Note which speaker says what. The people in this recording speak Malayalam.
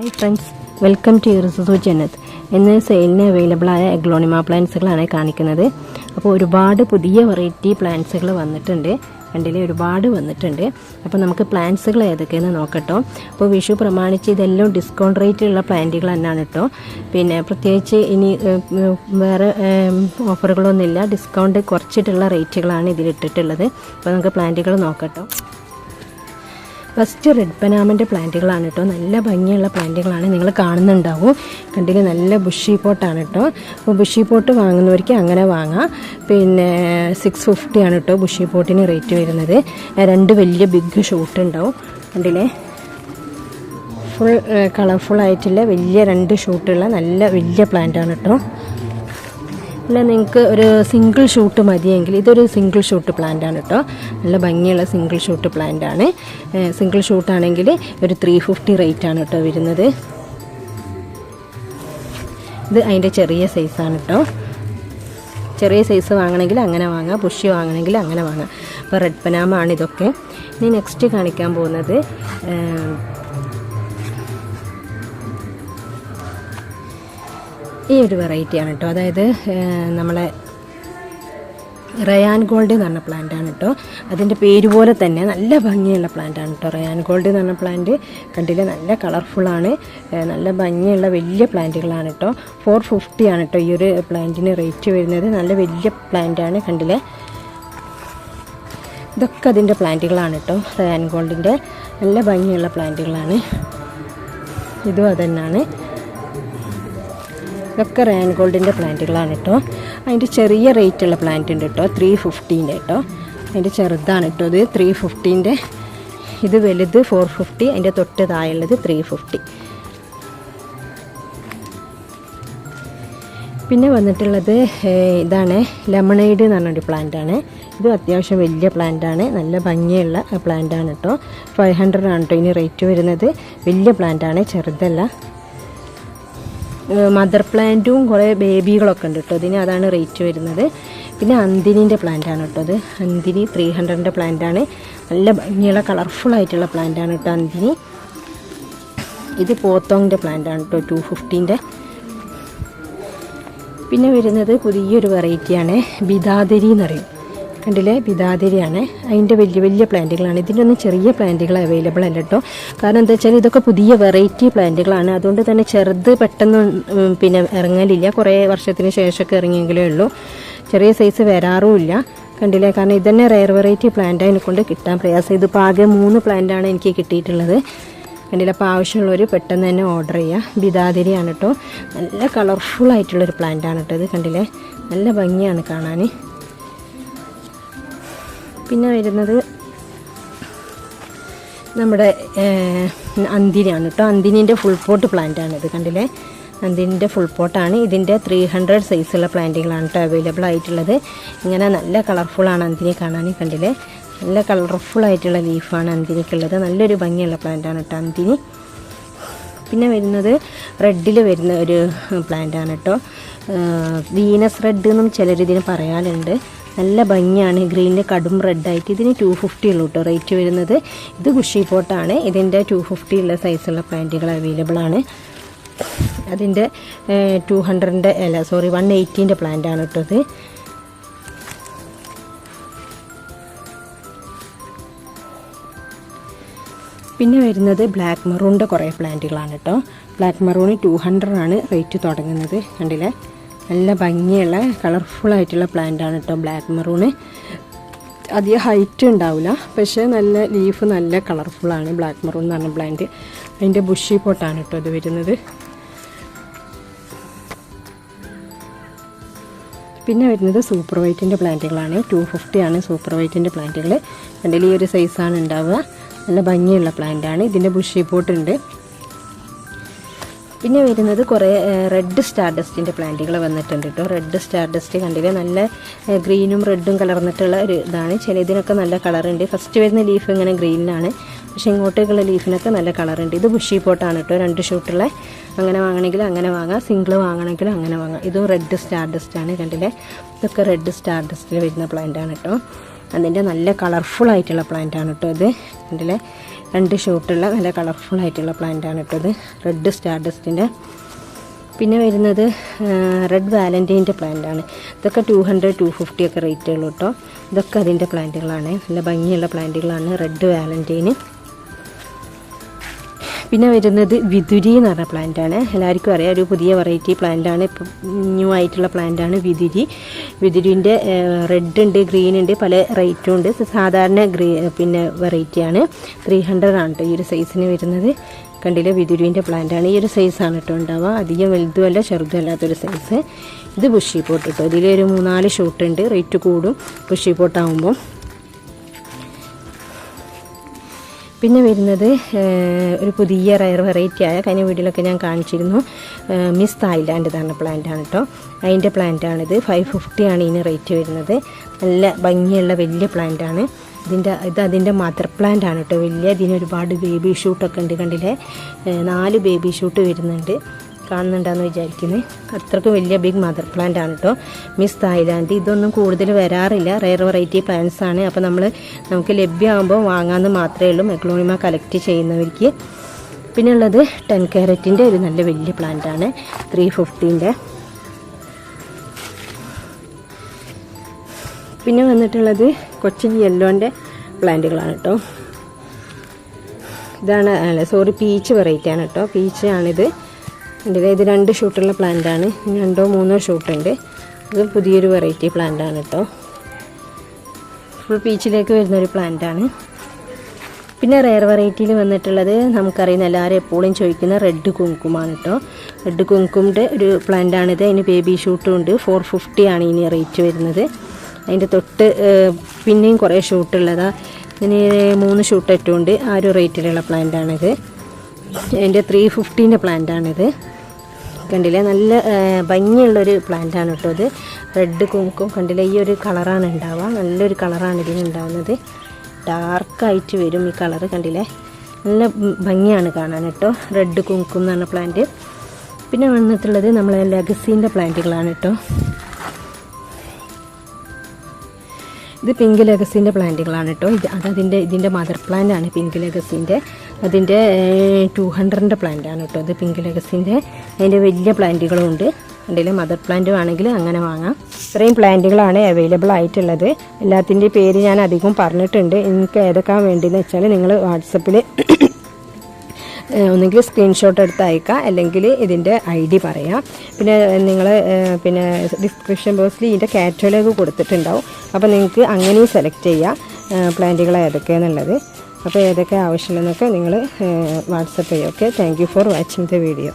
Speaker 1: ഹായ് ഫ്രണ്ട്സ്, വെൽക്കം ടു ഇർസുസു ജന്നത്ത്. ഇന്ന് സെയിലിന് അവൈലബിൾ ആയ എഗ്ലോണിമ പ്ലാന്റ്സുകളാണ് കാണിക്കുന്നത്. അപ്പോൾ ഒരുപാട് പുതിയ വെറൈറ്റി പ്ലാന്റ്സുകൾ വന്നിട്ടുണ്ട്. കണ്ടില്ലേ, ഒരുപാട് വന്നിട്ടുണ്ട്. അപ്പോൾ നമുക്ക് പ്ലാന്റ്സുകൾ ഏതൊക്കെയെന്ന് നോക്കട്ടോ. അപ്പോൾ വിഷു പ്രമാണിച്ച് ഇതെല്ലാം ഡിസ്കൗണ്ട് റേറ്റിലുള്ള പ്ലാന്റുകൾ തന്നെയാണ് കേട്ടോ. പിന്നെ പ്രത്യേകിച്ച് ഇനി വേറെ ഓഫറുകളൊന്നുമില്ല, ഡിസ്കൗണ്ട് കുറച്ചിട്ടുള്ള റേറ്റുകളാണ് ഇതിലിട്ടിട്ടുള്ളത്. അപ്പോൾ നമുക്ക് പ്ലാന്റുകൾ നോക്കട്ടോ. ഫസ്റ്റ് റെഡ് പനാമൻ്റെ പ്ലാന്റുകളാണ് കേട്ടോ. നല്ല ഭംഗിയുള്ള പ്ലാന്റുകളാണ്, നിങ്ങൾ കാണുന്നുണ്ടാവും. കണ്ടില്ല, നല്ല ബുഷി പോട്ടാണ് കേട്ടോ. അപ്പോൾ ബുഷി പോട്ട് വാങ്ങുന്നവർക്ക് അങ്ങനെ വാങ്ങാം. പിന്നെ 650 ആണ് കേട്ടോ ബുഷി പോട്ടിന് റേറ്റ് വരുന്നത്. രണ്ട് വലിയ ബിഗ് ഷൂട്ട് ഉണ്ടാവും. കണ്ടില്ലേ, ഫുൾ കളർഫുള്ളായിട്ടുള്ള വലിയ രണ്ട് ഷൂട്ടുള്ള നല്ല വലിയ പ്ലാന്റാണ് കേട്ടോ. അല്ല, നിങ്ങൾക്ക് ഒരു സിംഗിൾ ഷൂട്ട് മതിയെങ്കിൽ ഇതൊരു സിംഗിൾ ഷൂട്ട് പ്ലാന്റാണ് കേട്ടോ. നല്ല ഭംഗിയുള്ള സിംഗിൾ ഷൂട്ട് പ്ലാന്റാണ്. സിംഗിൾ ഷൂട്ടാണെങ്കിൽ ഒരു 350 റേറ്റാണ് കേട്ടോ വരുന്നത്. ഇത് അതിൻ്റെ ചെറിയ സൈസാണ് കേട്ടോ. ചെറിയ സൈസ് വാങ്ങണമെങ്കിൽ അങ്ങനെ വാങ്ങാം, ബുഷി വാങ്ങണമെങ്കിൽ അങ്ങനെ വാങ്ങാം. അപ്പോൾ റെഡ് പനാമ ആണ് ഇതൊക്കെ. ഇനി നെക്സ്റ്റ് കാണിക്കാൻ പോകുന്നത് ഈ ഒരു വെറൈറ്റിയാണ് കേട്ടോ. അതായത് നമ്മളെ റയാൻ ഗോൾഡ് എന്ന് പറഞ്ഞ പ്ലാന്റാണ് കേട്ടോ. അതിൻ്റെ പേര് പോലെ തന്നെ നല്ല ഭംഗിയുള്ള പ്ലാന്റാണ് കേട്ടോ. റയാൻ ഗോൾഡ് എന്ന് പറഞ്ഞ പ്ലാന്റ് കണ്ടില്ലേ, നല്ല കളർഫുള്ളാണ്, നല്ല ഭംഗിയുള്ള വലിയ പ്ലാന്റുകളാണ് കേട്ടോ. 450 ആണ് കേട്ടോ ഈ ഒരു പ്ലാന്റിന് റേറ്റ് വരുന്നത്. നല്ല വലിയ പ്ലാന്റാണ്, കണ്ടില്ലേ. ഇതൊക്കെ അതിൻ്റെ പ്ലാന്റുകളാണ് കേട്ടോ. റയാൻ ഗോൾഡിൻ്റെ നല്ല ഭംഗിയുള്ള പ്ലാന്റുകളാണ്. ഇതും അതന്നാണ്. ഇതൊക്കെ റയാൻ ഗോൾഡിൻ്റെ പ്ലാന്റുകളാണ് കേട്ടോ. അതിൻ്റെ ചെറിയ റേറ്റുള്ള പ്ലാന്റ് ഉണ്ട് കേട്ടോ, 350 കേട്ടോ. അതിൻ്റെ ചെറുതാണ് കേട്ടോ ഇത് 350. ഇത് വലുത് 450, അതിൻ്റെ തൊട്ട് താഴെയുള്ളത് 350. പിന്നെ വന്നിട്ടുള്ളത് ഇതാണ്, ലെമണൈഡ് എന്ന് പറഞ്ഞൊരു പ്ലാന്റാണ്. ഇത് അത്യാവശ്യം വലിയ പ്ലാന്റാണ്, നല്ല ഭംഗിയുള്ള പ്ലാന്റാണ് കേട്ടോ. 500 ആണ് കേട്ടോ ഇതിന് റേറ്റ് വരുന്നത്. വലിയ പ്ലാന്റാണ്, ചെറുതല്ല. മദർ പ്ലാന്റും കുറേ ബേബികളൊക്കെ ഉണ്ട് കേട്ടോ ഇതിന്, അതാണ് റേറ്റ് വരുന്നത്. പിന്നെ അന്തിനിൻ്റെ പ്ലാന്റാണ് കേട്ടോ ഇത്. അന്തിനി 300ൻ്റെ പ്ലാന്റാണ്. നല്ല ഭംഗിയുള്ള കളർഫുള്ളായിട്ടുള്ള പ്ലാന്റാണ് കേട്ടോ അന്തിനി. ഇത് പോത്തോങ്ങിൻ്റെ പ്ലാന്റാണ് കേട്ടോ, 250ൻ്റെ. പിന്നെ വരുന്നത് പുതിയൊരു വെറൈറ്റിയാണ്, ബിദാദരി എന്ന് പറയും. കണ്ടില്ലേ, ബിദാദരിയാണ്. അതിൻ്റെ വലിയ വലിയ പ്ലാന്റുകളാണ്. ഇതിൻ്റെ ഒന്നും ചെറിയ പ്ലാന്റുകൾ അവൈലബിൾ അല്ല കേട്ടോ. കാരണം എന്താ വെച്ചാൽ ഇതൊക്കെ പുതിയ വെറൈറ്റി പ്ലാന്റുകളാണ്. അതുകൊണ്ട് തന്നെ ചെറുത് പെട്ടെന്ന് പിന്നെ ഇറങ്ങലില്ല, കുറേ വർഷത്തിന് ശേഷമൊക്കെ ഇറങ്ങിയെങ്കിലേ ഉള്ളൂ. ചെറിയ സൈസ് വരാറുമില്ല. കണ്ടില്ലേ, കാരണം ഇതന്നെ റെയർ വെറൈറ്റി പ്ലാന്റ് അതിനെ കൊണ്ട് കിട്ടാൻ പ്രയാസം. ഇതിപ്പോൾ ആകെ 3 പ്ലാന്റാണ് എനിക്ക് കിട്ടിയിട്ടുള്ളത്. കണ്ടില്ല, അപ്പോൾ ആവശ്യമുള്ളവർ പെട്ടെന്ന് തന്നെ ഓർഡർ ചെയ്യുക. ബിദാദരിയാണ് കേട്ടോ. നല്ല കളർഫുള്ളായിട്ടുള്ളൊരു പ്ലാന്റാണ് കേട്ടോ ഇത്. കണ്ടില്ലേ, നല്ല ഭംഗിയാണ് കാണാൻ. പിന്നെ വരുന്നത് നമ്മുടെ അന്തിനാണ് കേട്ടോ. അന്തിനിൻ്റെ ഫുൾ പോട്ട് പ്ലാന്റാണ് ഇത്. കണ്ടില്ലേ, അന്തിനിൻ്റെ ഫുൾ പോട്ടാണ്. ഇതിൻ്റെ 300 സൈസുള്ള പ്ലാന്റുകളാണ് കേട്ടോ അവൈലബിൾ ആയിട്ടുള്ളത്. ഇങ്ങനെ നല്ല കളർഫുള്ളാണ് അന്തിനി കാണാൻ. കണ്ടില്ലേ, നല്ല കളർഫുള്ളായിട്ടുള്ള ലീഫാണ് അന്തിനിക്കുള്ളത്. നല്ലൊരു ഭംഗിയുള്ള പ്ലാന്റാണ് കേട്ടോ അന്തിനി. പിന്നെ വരുന്നത് റെഡിൽ വരുന്ന ഒരു പ്ലാന്റാണ് കേട്ടോ. വീനസ് റെഡ് എന്നും ചിലരിതിന് പറയാറുണ്ട്. നല്ല ഭംഗിയാണ്, ഗ്രീനിൽ കടും റെഡായിട്ട്. ഇതിന് 250 ഉള്ളൂ കേട്ടോ റേറ്റ് വരുന്നത്. ഇത് ബുഷി പോട്ടാണ്. ഇതിൻ്റെ 250 ഉള്ള സൈസുള്ള പ്ലാന്റുകൾ അവൈലബിൾ ആണ്. അതിൻ്റെ 180ൻ്റെ പ്ലാന്റാണ് കേട്ടോ ഇത്. പിന്നെ വരുന്നത് ബ്ലാക്ക് മെറൂണിൻ്റെ കുറേ പ്ലാന്റുകളാണ് കേട്ടോ. ബ്ലാക്ക് മെറൂണ് 200 ആണ് റേറ്റ് തുടങ്ങുന്നത്. കണ്ടില്ലേ, നല്ല ഭംഗിയുള്ള കളർഫുള്ളായിട്ടുള്ള പ്ലാന്റാണ് കേട്ടോ ബ്ലാക്ക് മെറൂണ്. അധികം ഹൈറ്റ് ഉണ്ടാവില്ല, പക്ഷേ നല്ല ലീഫ് നല്ല കളർഫുള്ളാണ് ബ്ലാക്ക് മെറൂൺ എന്ന് പറഞ്ഞ പ്ലാന്റ്. അതിൻ്റെ ബുഷി പോട്ടാണ് കേട്ടോ ഇത് വരുന്നത്. പിന്നെ വരുന്നത് സൂപ്പർ വൈറ്റിൻ്റെ പ്ലാന്റുകളാണ്. 250 ആണ് സൂപ്പർ വൈറ്റിൻ്റെ പ്ലാന്റുകൾ. അതിൽ ഈ ഒരു സൈസാണ് ഉണ്ടാവുക. നല്ല ഭംഗിയുള്ള പ്ലാന്റാണ്. ഇതിൻ്റെ ബുഷി പോട്ടുണ്ട്. പിന്നെ വരുന്നത് കുറേ റെഡ് സ്റ്റാർ ഡസ്റ്റിൻ്റെ പ്ലാന്റുകൾ വന്നിട്ടുണ്ട് കേട്ടോ. റെഡ് സ്റ്റാർ ഡസ്റ്റ് കണ്ടില്ലേ, നല്ല ഗ്രീനും റെഡും കലർന്നിട്ടുള്ള ഒരു ഇതാണ്. ചിലതിനൊക്കെ നല്ല കളറുണ്ട്. ഫസ്റ്റ് വരുന്ന ലീഫ് ഇങ്ങനെ ഗ്രീനിലാണ്, പക്ഷേ ഇങ്ങോട്ടേക്കുള്ള ലീഫിനൊക്കെ നല്ല കളറുണ്ട്. ഇത് ബുഷി പോട്ടാണ് കേട്ടോ, 2 ഷൂട്ടുള്ള. അങ്ങനെ വാങ്ങണമെങ്കിൽ അങ്ങനെ വാങ്ങാം, സിംഗിൾ വാങ്ങണമെങ്കിൽ അങ്ങനെ വാങ്ങാം. ഇതും റെഡ് സ്റ്റാർ ഡസ്റ്റാണ്. കണ്ടില്ലേ, ഇതൊക്കെ റെഡ് സ്റ്റാർ ഡസ്റ്റിൽ വരുന്ന പ്ലാന്റാണ് കേട്ടോ. അതിൻ്റെ നല്ല കളർഫുള്ളായിട്ടുള്ള പ്ലാന്റാണ് കേട്ടോ ഇത്. കണ്ടില്ലേ, 2 ഷൂട്ടുള്ള നല്ല കളർഫുൾ ആയിട്ടുള്ള പ്ലാന്റാണ് കേട്ടോ ഇത്. റെഡ് സ്റ്റാർ ഡസ്റ്റിൻ്റെ. പിന്നെ വരുന്നത് റെഡ് വാലൻറ്റൈൻ്റെ പ്ലാന്റാണ്. ഇതൊക്കെ 200-250 ഒക്കെ റേറ്റ് ഉള്ളൂ കേട്ടോ. ഇതൊക്കെ അതിൻ്റെ പ്ലാന്റുകളാണ്, നല്ല ഭംഗിയുള്ള പ്ലാന്റുകളാണ് റെഡ് വാലൻറ്റൈന്. പിന്നെ വരുന്നത് വിതുരി എന്ന് പറഞ്ഞ പ്ലാന്റാണ്. എല്ലാവർക്കും അറിയാം, ഒരു പുതിയ വെറൈറ്റി പ്ലാന്റാണ്, ഇപ്പം ന്യൂ ആയിട്ടുള്ള പ്ലാന്റാണ് വിതുരി. വിതുരിൻ്റെ റെഡ് ഉണ്ട്, ഗ്രീൻ ഉണ്ട്, പല റേറ്റും ഉണ്ട്. സാധാരണ പിന്നെ വെറൈറ്റിയാണ്. 300 ആണ് കേട്ടോ ഈ ഒരു സൈസിന് വരുന്നത്. കണ്ടില്ലേ, വിതുരിൻ്റെ പ്ലാന്റാണ്. ഈ ഒരു സൈസാണ് കേട്ടോ ഉണ്ടാവുക, അധികം വലുതുമല്ല ചെറുതും അല്ലാത്തൊരു സൈസ്. ഇത് ബുഷി പോട്ട് കേട്ടോ. ഇതിലൊരു 3-4 ഷൂട്ട് ഉണ്ട്, റേറ്റ് കൂടും ബുഷി പോട്ടാകുമ്പോൾ. പിന്നെ വരുന്നത് ഒരു പുതിയ റയർ വെറൈറ്റി ആയ, കഴിഞ്ഞ വീഡിയോയിലൊക്കെ ഞാൻ കാണിച്ചിരുന്നു, മിസ് തായ്ലാൻഡ് എന്ന് പ്ലാന്റാണ് കേട്ടോ. അതിൻ്റെ പ്ലാന്റാണിത്. 550 ആണ് ഇതിന് റേറ്റ് വരുന്നത്. നല്ല ഭംഗിയുള്ള വലിയ പ്ലാന്റാണ്. അതിൻ്റെ മദർ പ്ലാന്റ് ആണ് കേട്ടോ, വലിയ. ഇതിന് ഒരുപാട് ബേബി ഷൂട്ടൊക്കെ ഉണ്ട്. കണ്ടില്ലേ, 4 ബേബി ഷൂട്ട് വരുന്നുണ്ട്, കാണുന്നുണ്ടെന്ന് വിചാരിക്കുന്നത്. അത്രയ്ക്ക് വലിയ ബിഗ് മദർ പ്ലാന്റ് ആണ് കേട്ടോ, മിസ് തായ്ലാൻഡ്. ഇതൊന്നും കൂടുതൽ വരാറില്ല, റെയർ വെറൈറ്റി പ്ലാന്റ്സ് ആണ്. അപ്പോൾ നമുക്ക് ലഭ്യമാകുമ്പോൾ വാങ്ങാമെന്ന് മാത്രമേ ഉള്ളൂ എഗ്ലോണിമ കളക്ട് ചെയ്യുന്നവർക്ക്. പിന്നെ ഉള്ളത് 10 കാരറ്റിൻ്റെ ഒരു നല്ല വലിയ പ്ലാന്റ് ആണ്, 350ൻ്റെ. പിന്നെ വന്നിട്ടുള്ളത് കൊച്ചിൻ യെല്ലോൻ്റെ പ്ലാന്റുകളാണ് കേട്ടോ. പീച്ച് വെറൈറ്റി ആണ് കേട്ടോ, പീച്ച് ആണിത്. ഇത് 2 ഷൂട്ടുള്ള പ്ലാന്റാണ്, 2-3 ഷൂട്ടുണ്ട്. ഇത് പുതിയൊരു വെറൈറ്റി പ്ലാന്റാണ് കേട്ടോ, ഫുൾ പീച്ചിലേക്ക് വരുന്നൊരു പ്ലാന്റാണ്. പിന്നെ റെയർ വെറൈറ്റിയിൽ വന്നിട്ടുള്ളത് നമുക്കറിയുന്ന എല്ലാവരും എപ്പോഴും ചോദിക്കുന്ന റെഡ് കുങ്കുമാണ് കേട്ടോ. റെഡ് കുങ്കുമിൻ്റെ ഒരു പ്ലാന്റാണിത്. അതിന് ബേബി ഷൂട്ടും ഉണ്ട്. 450 ആണ് ഇതിന് റേറ്റ് വരുന്നത്. അതിൻ്റെ തൊട്ട് പിന്നെയും കുറേ ഷൂട്ടുള്ളതാണ്. ഇതിന് 3 ഷൂട്ട് ഇട്ടുകൊണ്ട് ആ ഒരു റേറ്റിലുള്ള പ്ലാന്റാണിത്. അതിൻ്റെ 350ൻ്റെ പ്ലാന്റാണിത്. കണ്ടില്ലേ, നല്ല ഭംഗിയുള്ളൊരു പ്ലാന്റാണ് കേട്ടോ ഇത്. റെഡ് കുങ്കും കണ്ടില്ലേ, ഈ ഒരു കളറാണ് ഉണ്ടാവുക, നല്ലൊരു കളറാണ് ഇതിന് ഉണ്ടാവുന്നത്. ഡാർക്കായിട്ട് വരും ഈ കളറ്, കണ്ടില്ലേ, നല്ല ഭംഗിയാണ് കാണാൻ കേട്ടോ. റെഡ് കുങ്കും എന്ന് പറഞ്ഞ പ്ലാന്റ്. പിന്നെ വന്നിട്ടുള്ളത് നമ്മളെ ലെഗസീൻ്റെ പ്ലാന്റുകളാണ് കേട്ടോ. ഇത് പിങ്ക് ലെഗസീൻ്റെ പ്ലാന്റുകളാണ് കേട്ടോ. ഇതിൻ്റെ മദർ പ്ലാന്റ് ആണ് പിങ്ക് ലെഗസീൻ്റെ. അതിൻ്റെ 200ൻ്റെ പ്ലാന്റാണ് കേട്ടോ ഇത് പിങ്ക് ലെഗസീൻ്റെ. അതിൻ്റെ വലിയ പ്ലാന്റുകളും ഉണ്ട്. അതിൻ്റെ മദർ പ്ലാന്റ് വേണമെങ്കിൽ അങ്ങനെ വാങ്ങാം. ഇത്രയും പ്ലാന്റുകളാണ് അവൈലബിൾ ആയിട്ടുള്ളത്. എല്ലാത്തിൻ്റെ പേര് ഞാൻ അധികം പറഞ്ഞിട്ടുണ്ട്. എനിക്ക് ഏതൊക്കെയാണ് വേണ്ടതെന്ന് വെച്ചാൽ നിങ്ങൾ വാട്സപ്പിൽ ഒന്നെങ്കിൽ സ്ക്രീൻഷോട്ട് എടുത്ത് അയക്കാം, അല്ലെങ്കിൽ ഇതിൻ്റെ ID പറയാം. പിന്നെ നിങ്ങൾ ഡിസ്ക്രിപ്ഷൻ ബോക്സിൽ ഇതിൻ്റെ കാറ്റലോഗ് കൊടുത്തിട്ടുണ്ടാവും. അപ്പോൾ നിങ്ങൾക്ക് അങ്ങനെയും സെലക്ട് ചെയ്യാം പ്ലാന്റുകൾ ഏതൊക്കെയാണെന്നുള്ളത്. അപ്പോൾ ഏതൊക്കെ ആവശ്യമുള്ളതെന്നൊക്കെ നിങ്ങൾ വാട്സപ്പ് ചെയ്യും. Okay, thank you for watching the video.